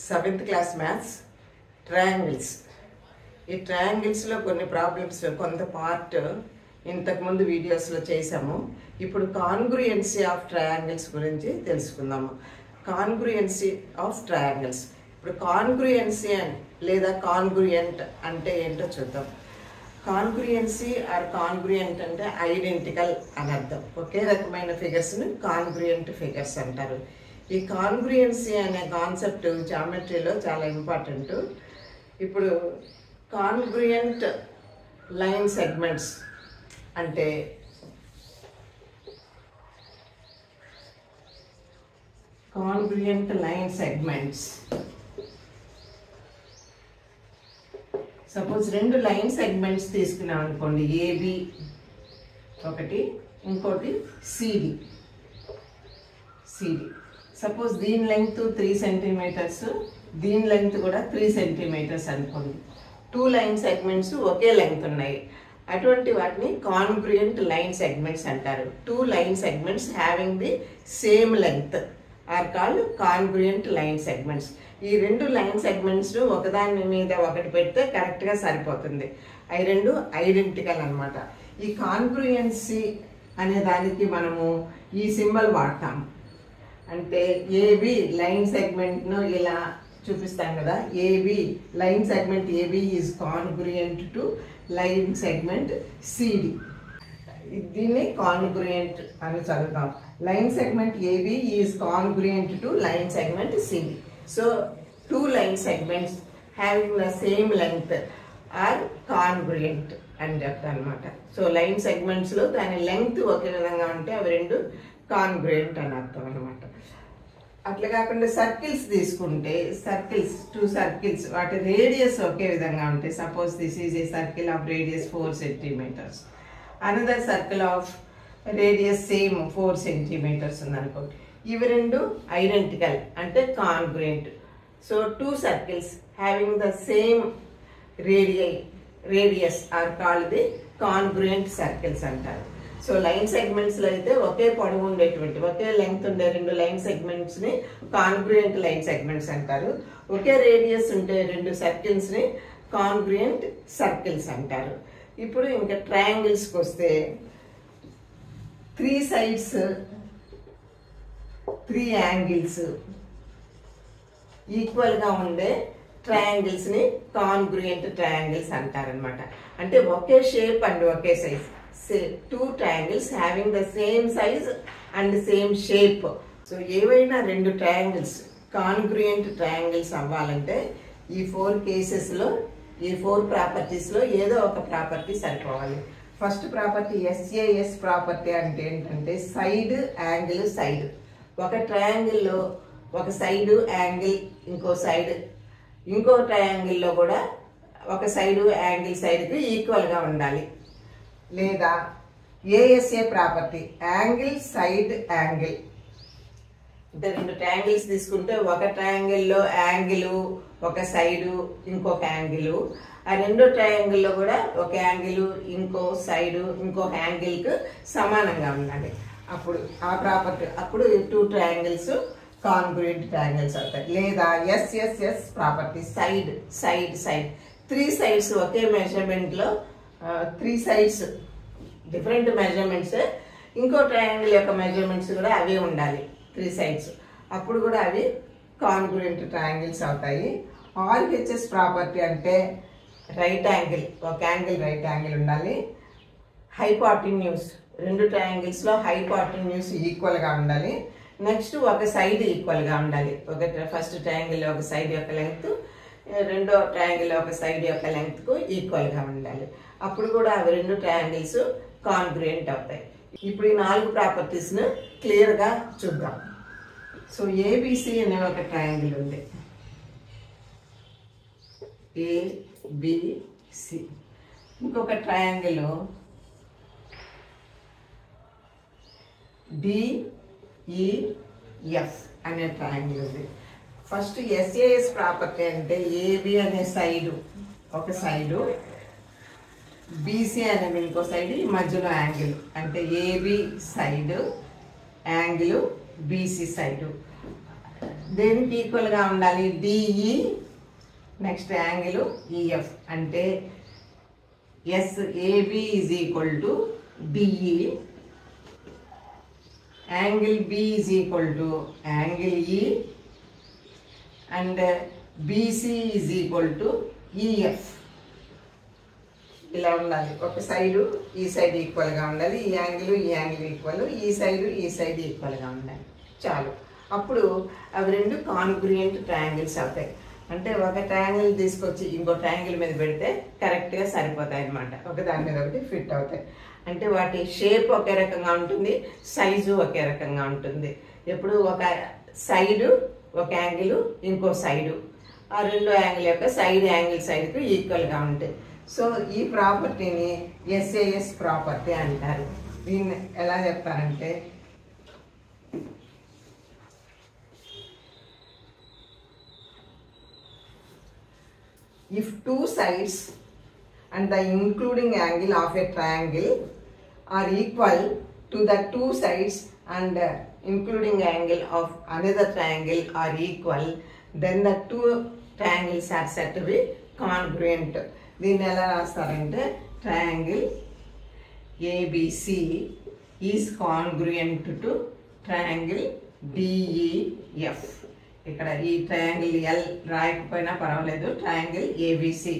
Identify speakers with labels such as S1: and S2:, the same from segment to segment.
S1: 7th class maths triangles. ఈ triangles లో కొన్ని ప్రాబ్లమ్స్ కొంత పార్ట్ ఇంతకు ముందు వీడియోస్ లో చేసాము. ఇప్పుడు కాంగ్రుయెన్సీ ఆఫ్ ట్రయాంగిల్స్ గురించి తెలుసుకుందాము. కాంగ్రుయెన్సీ ఆఫ్ ట్రయాంగిల్స్. ఇప్పుడు కాంగ్రుయెన్సీ లేదా కాంగ్రుయెంట్ అంటే ఏంటో చూద్దాం. కాంగ్రుయెన్సీ ఆర్ కాంగ్రుయెంట్ అంటే ఐడెంటికల్ అని అర్థం. ఒకే రకమైన ఫిగర్స్ని కాంగ్రుయెంట్ ఫిగర్స్ అంటారు. ఈ కాంగ్రుయెన్సీ అనే కాన్సెప్ట్ జామెట్రీలో చాలా ఇంపార్టెంట్. ఇప్పుడు కాంగ్రుయెంట్ లైన్ సెగ్మెంట్స్ అంటే కాంగ్రుయెంట్ లైన్ సెగ్మెంట్స్. సపోజ్ రెండు లైన్ సెగ్మెంట్స్ తీసుకున్నాం అనుకోండి, ఏబి ఒకటి, ఇంకోటి సిడి. సపోజ్ దీని లెంగ్త్ 3 సెంటీమీటర్స్, దీని లెంగ్త్ కూడా 3 సెంటీమీటర్స్ అనుకోండి. 2 లైన్ సెగ్మెంట్స్ ఒకే లెంగ్త్ ఉన్నాయి. అటువంటి వాటిని కాంగ్రుయెంట్ లైన్ సెగ్మెంట్స్ అంటారు. 2 line segments having the same length are called congruent line segments. ఈ రెండు లైన్ సెగ్మెంట్స్ ఒకదాని మీద ఒకటి పెడితే కరెక్ట్గా సరిపోతుంది. అవి రెండు ఐడెంటికల్ అనమాట. ఈ కాంగ్రుయెన్సీ అనే దానికి మనము ఈ సింబల్ వాడతాము. అంటే ఏబి లైన్ సెగ్మెంట్ను ఇలా చూపిస్తాం కదా, AB line segment AB is congruent to line segment CD. దీన్ని కాంగ్రుయెంట్ అని చదువుతాం. Line segment AB is congruent to line segment CD. So 2 line segments having the same length are congruent అని చెప్తాను అనమాట. So line సెగ్మెంట్స్లో దాని length ఒకే విధంగా ఉంటే అవి రెండు కాంగ్రుయెంట్ అని అర్థం అనమాట. అట్లా కాకుండా సర్కిల్స్ తీసుకుంటే, సర్కిల్స్ 2 సర్కిల్స్ వాటి రేడియస్ ఒకే విధంగా ఉంటాయి. Suppose this is a circle of radius 4 centimetres, another circle of radius same 4 centimetres ఉందనుకోండి. ఇవి రెండు ఐడెంటికల్ అంటే congruent. So 2 circles having the same radius are called the congruent circles అంటారు. సో లైన్ సెగ్మెంట్స్ లో అయితే ఒకే పొడవు ఉండేటువంటి, ఒకే లెంగ్త్ ఉండే 2 లైన్ సెగ్మెంట్స్ ని కాంగ్రుయెంట్ లైన్ సెగ్మెంట్స్ అంటారు. ఒకే రేడియస్ ఉండే 2 సర్కిల్స్ ని కాంగ్రుయెంట్ సర్కిల్స్ అంటారు. ఇప్పుడు ఇంకా ట్రయాంగిల్స్ కి వస్తే 3 సైడ్స్ 3 యాంగిల్స్ ఈక్వల్ గా ఉండే ట్రయాంగిల్స్ ని కాంగ్రుయెంట్ ట్రయాంగిల్స్ అంటారనమాట. అంటే ఒకే షేప్ అండ్ ఒకే size. 2 triangles having the same size and same shape. So ఏవైనా 2 triangles కాంగ్రుయెంట్ ట్రయాంగిల్స్ అవ్వాలంటే ఈ 4 కేసెస్ లో, ఈ 4 ప్రాపర్టీస్ లో ఏదో ఒక ప్రాపర్టీ సరిపోవాలి. ఫస్ట్ ప్రాపర్టీ SAS ప్రాపర్టీ అంటే ఏంటంటే సైడ్ యాంగిల్ సైడ్. ఒక ట్రయాంగిల్ లో ఒక సైడ్ యాంగిల్ ఇంకో ట్రయాంగిల్ లో కూడా ఒక సైడ్ యాంగిల్ సైడ్ కి ఈక్వల్ గా ఉండాలి. లేదా ASA property angle side angle. అంటే 2 ట్రయాంగిల్స్ తీసుకుంటే ఒక ట్రయాంగిల్లో యాంగిల్ ఒక సైడు ఇంకొక యాంగిల్, ఆ 2 ట్రయాంగిల్లో కూడా ఒక యాంగిల్ ఇంకో సైడు ఇంకొక యాంగిల్ కు సమానంగా ఉండాలి. అప్పుడు ఆ ప్రాపర్టీ, అప్పుడు 2 ట్రయాంగిల్స్ కాంగ్రుయెంట్ ట్రయాంగిల్స్ అవుతాయి. లేదా SSS ప్రాపర్టీ సైడ్ 3 సైడ్స్ ఒకే మెజర్మెంట్ లో 3 సైడ్స్ డిఫరెంట్ మెజర్మెంట్స్, ఇంకో ట్రయాంగిల్ యొక్క మెజర్మెంట్స్ కూడా అవే ఉండాలి 3 సైడ్స్. అప్పుడు కూడా అవి కాంగ్రుయెంట్ ట్రయాంగిల్స్ అవుతాయి. RHS ప్రాపర్టీ అంటే రైట్ యాంగిల్, ఒక యాంగిల్ రైట్ యాంగిల్ ఉండాలి. హైపాటిన్యూస్ 2 ట్రయాంగిల్స్ లో హైపాటిన్యూస్ ఈక్వల్ గా ఉండాలి. నెక్స్ట్ ఒక సైడ్ ఈక్వల్ గా ఉండాలి. ఫస్ట్ ట్రయాంగిల్ ఒక సైడ్ యొక్క లెంగ్త్, రెండో ట్రయాంగిల్ ఒక సైడ్ యొక్క లెంగ్త్ కు ఈక్వల్ గా ఉండాలి. అప్పుడు కూడా అవి 2 ట్రయాంగిల్స్ కాంగ్రుయెంట్ అవుతాయి. ఇప్పుడు ఈ 4 ప్రాపర్టీస్ ను క్లియర్ గా చూద్దాం. సో ABC అనే ఒక ట్రయాంగిల్ ఉంది, ABC. ఇంకొక ట్రయాంగిల్ DEF అనే ట్రయాంగిల్ ఉంది. ఫస్ట్ SAS ప్రాపర్టీ అంటే AB అనే సైడు ఒక సైడు, BC అనే ఇంకో సైడ్, ఈ మధ్యలో యాంగిల్ అంటే AB side angle BC side. దేనికి ఈక్వల్గా ఉండాలి? డిఈ నెక్స్ట్ యాంగిల్ ఈఎఫ్ అంటే SAB is equal to DE, angle B is equal to angle E and BC is equal to EF. ఇలా ఉండాలి. ఒక సైడు ఈ సైడ్ ఈక్వల్గా ఉండాలి, ఈ యాంగిల్ ఈక్వల్, ఈ సైడ్ ఈక్వల్గా ఉండాలి. చాలు. అప్పుడు అవి రెండు కాన్గ్రుయెంట్ ట్రయాంగిల్స్ అవుతాయి. అంటే ఒక ట్రయాంగిల్ తీసుకొచ్చి ఇంకో ట్రయాంగిల్ మీద పెడితే కరెక్ట్గా సరిపోతాయి అన్నమాట. ఒక దాని మీద ఒకటి ఫిట్ అవుతాయి. అంటే వాటి షేప్ ఒకే రకంగా ఉంటుంది, సైజు ఒకే రకంగా ఉంటుంది. ఎప్పుడు ఒక సైడు ఒక యాంగిల్ ఇంకో సైడు, ఆ రెండు యాంగిల్ యొక్క సైడ్కి ఈక్వల్గా ఉంటాయి. సో ఈ ప్రాపర్టీని ఎస్ఏఎస్ ప్రాపర్టీ అంటారు. దీన్ని ఎలా చెప్తారంటే if two sides and the including angle of a triangle are equal to the two sides and including angle of another triangle are equal, then the two triangles are said to be congruent. దీన్ని ఎలా రాస్తారంటే triangle ABC is congruent to triangle DEF. ఇక్కడ ఈ triangle ఎల్ రాయకపోయినా పర్వాలేదు, triangle ABC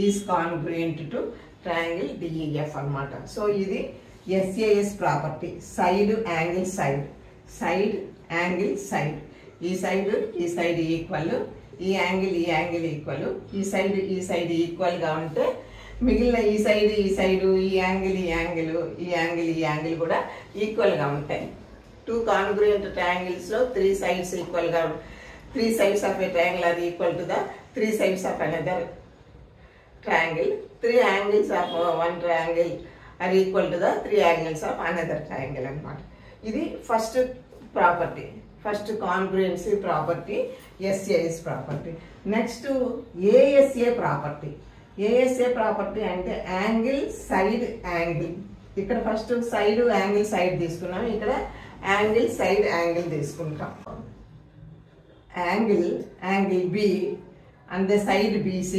S1: is congruent to triangle DEF అన్నమాట. So ఇది SAS property. Side angle side angle side, ఈ సైడ్ ఈక్వల్, ఈ యాంగిల్ ఈక్వల్, ఈ సైడ్ ఈక్వల్గా ఉంటే మిగిలిన ఈ సైడు ఈ యాంగిల్ కూడా ఈక్వల్గా ఉంటాయి. టూ కాన్గ్రుయెంట్ ట్రయాంగిల్స్లో త్రీ సైడ్స్ ఈక్వల్గా, three sides of a triangle are equal to the three sides of another triangle, three angles of one triangle are equal to the three angles of another triangle అన్నమాట. ఇది first property, first congruency property, SAS property. Next ASA property. ASA property అంటే angle side angle. ఇక్కడ first side angle side తీసుకున్నాం, ఇక్కడ angle side angle తీసుకుంటాం. Angle B and the side BC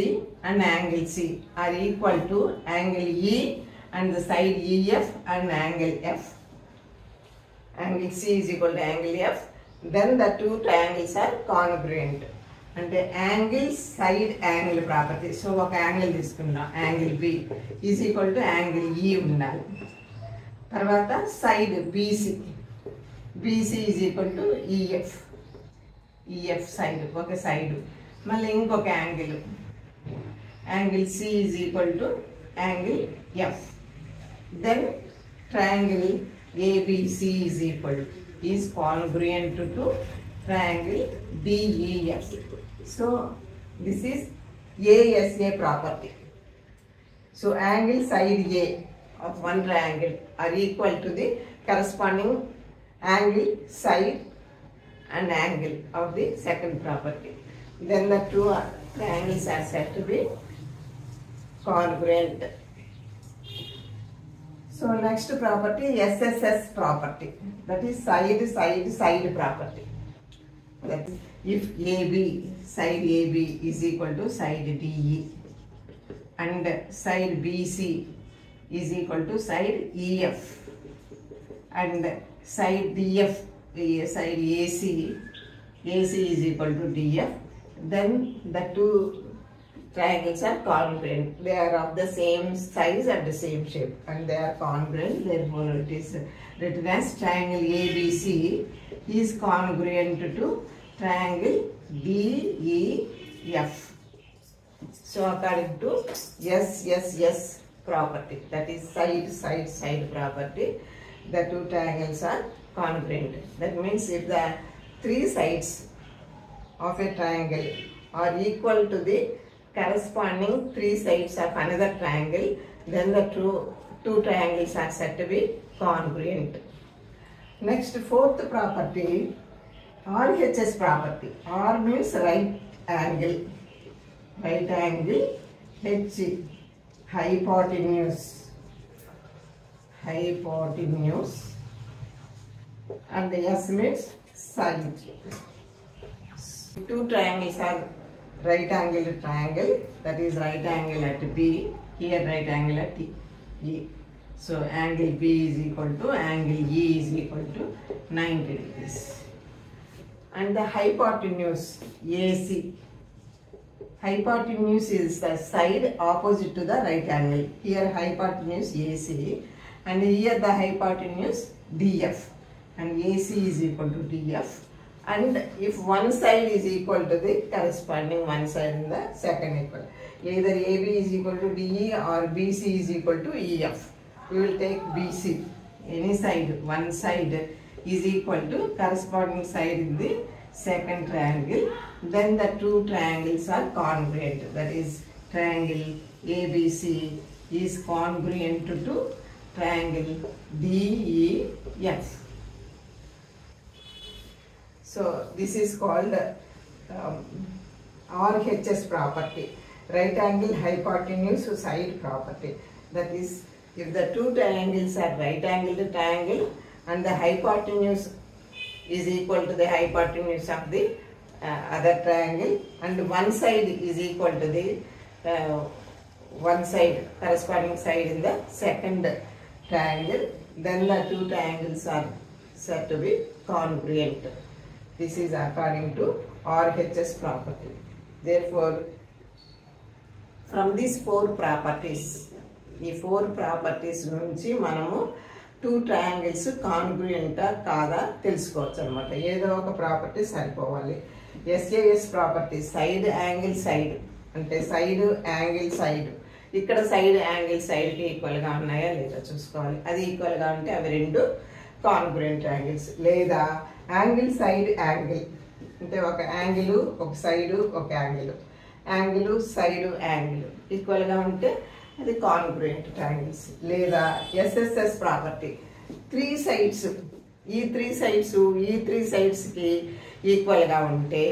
S1: and angle C are equal to angle E and the side EF and angle F. Angle C is equal to angle F. Then the two triangles are congruent. అంటే angle side angle property. So ఒక angle తీసుకుందాం, angle B is equal to angle E ఉండాలి. తర్వాత side BC is equal to EF side, ఒక side. మళ్ళీ ఇంకొక angle C is equal to angle F. Then triangle ABC is congruent to triangle DEF. So this is ASA property. So angle side A of one triangle are equal to the corresponding angle side and angle of the second property. Then the two triangles are said to be congruent. So next property SSS property, that is side property. That is, if side AB is equal to side DE and side BC is equal to side EF and side DF, side AC is equal to DF, then the two triangles are congruent. They are of the same size and the same shape and they are congruent. Therefore it is written as triangle ABC is congruent to triangle DEF. So according to SSS property, that is side property, the two triangles are congruent. That means if the three sides of a triangle are equal to the corresponding three sides of another triangle, then the two triangles are said to be congruent. Next, fourth property, RHS property. R means right angle, H hypotenuse, and the S means side. Two triangles are right angled triangle, that is right angle at B, here right angle at E. So angle B is equal to angle E is equal to 90 degrees. And the hypotenuse AC. Hypotenuse is the side opposite to the right angle. Here hypotenuse AC and here the hypotenuse DF, and AC is equal to DF. And if one side is equal to the corresponding one side in the second equal, either AB is equal to DE or BC is equal to EF. We will take BC, any side, one side is equal to corresponding side in the second triangle. Then the two triangles are congruent, that is triangle ABC is congruent to triangle DEF. So this is called RHS property, right angle hypotenuse side property. That is, if the two triangles are right angled triangle and the hypotenuse is equal to the hypotenuse of the other triangle, and one side is equal to the one side, corresponding side in the second triangle, then the two triangles are said to be congruent. This is according to RHS property. Therefore, from these four properties, ఈ four properties నుంచి మనము two triangles కాన్గ్రుయెంటా కాదా తెలుసుకోవచ్చు అనమాట. ఏదో ఒక property సరిపోవాలి. SAS property, side angle side అంటే సైడ్ యాంగిల్ సైడ్, ఇక్కడ సైడ్ యాంగిల్ సైడ్కి ఈక్వల్గా ఉన్నాయా లేదా చూసుకోవాలి. అది ఈక్వల్గా ఉంటే అవి రెండు కాన్గ్రుయెంట్ యాంగిల్స్. లేదా యాంగిల్ సైడ్ యాంగిల్ అంటే ఒక యాంగిల్ ఒక సైడు ఒక యాంగిల్, యాంగిల్ సైడు యాంగిల్ ఈక్వల్గా ఉంటే అది కాన్గ్రుయెంట్ ట్రయాంగిల్స్. లేదా ఎస్ఎస్ఎస్ ప్రాపర్టీ, త్రీ సైడ్స్, ఈ త్రీ సైడ్స్కి ఈక్వల్గా ఉంటే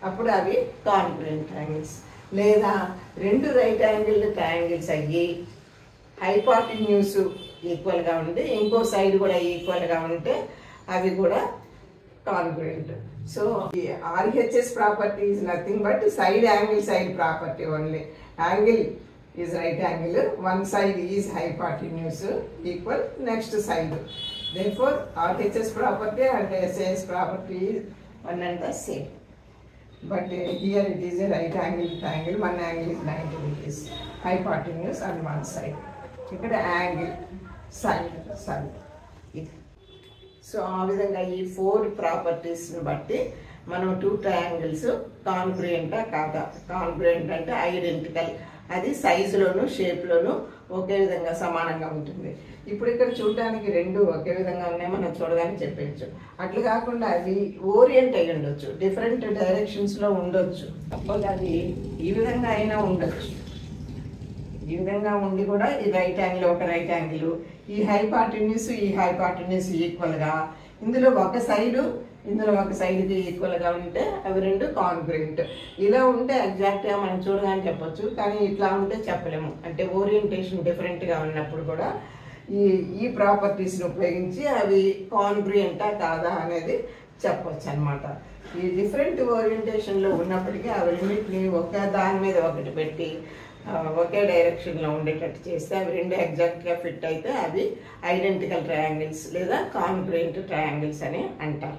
S1: అప్పుడు అవి కాన్గ్రుయెంట్ ట్రయాంగిల్స్. లేదా రెండు రైట్ యాంగిల్ ట్రయాంగిల్స్ అయ్యి హైపోటెన్యూస్ ఈక్వల్గా ఉండి ఇంకో సైడ్ కూడా ఈక్వల్గా ఉంటే అవి కూడా congruent. So RHS property is nothing but side angle side property only. Angle is right angle, one side is hypotenuse equal next side. Therefore RHS property and SAS property is one and the same. But here it is a right angle triangle, one angle is 90 degrees, hypotenuse on one side. Ikkada angle side. So ఆ విధంగా ఈ four ప్రాపర్టీస్ని బట్టి మనం two triangles కాన్గ్రుయెంటా కాదా. కాన్గ్రుయెంట్ అంటే identical, అది సైజులోను షేప్లోను ఒకే విధంగా సమానంగా ఉంటుంది. ఇప్పుడు ఇక్కడ చూడడానికి రెండు ఒకే విధంగా ఉన్నాయి, మనం చూడగానే చెప్పచ్చు. అట్లా కాకుండా అవి ఓరియంట్ అయి ఉండొచ్చు, డిఫరెంట్ డైరెక్షన్స్లో ఉండొచ్చు. అది ఈ విధంగా అయినా ఉండొచ్చు, ఈ విధంగా ఉండి కూడా ఈ రైట్ యాంగిల్ ఒక రైట్ యాంగిల్, ఈ హైపాటెన్యూస్ ఈక్వల్గా ఇందులో ఒక సైడ్కి ఈక్వల్గా ఉంటే అవి రెండు కాన్గ్రుయెంట్. ఇలా ఉంటే ఎగ్జాక్ట్గా మనం చూడగానే చెప్పొచ్చు, కానీ ఇట్లా ఉంటే చెప్పలేము. అంటే ఓరియంటేషన్ డిఫరెంట్గా ఉన్నప్పుడు కూడా ఈ ప్రాపర్టీస్ని ఉపయోగించి అవి కాన్గ్రుయెంటా కాదా అనేది చెప్పొచ్చు అనమాట. ఈ డిఫరెంట్ ఓరియంటేషన్లో ఉన్నప్పటికీ ఆ రెండింటిని ఒక దాని మీద ఒకటి పెట్టి ఒకే డైరెక్షన్లో ఉండేటట్టు చేస్తే అవి రెండు ఎగ్జాక్ట్గా ఫిట్ అయితే అవి ఐడెంటికల్ ట్రయాంగిల్స్ లేదా కాన్గ్రుయెంట్ ట్రయాంగిల్స్ అని అంటారు.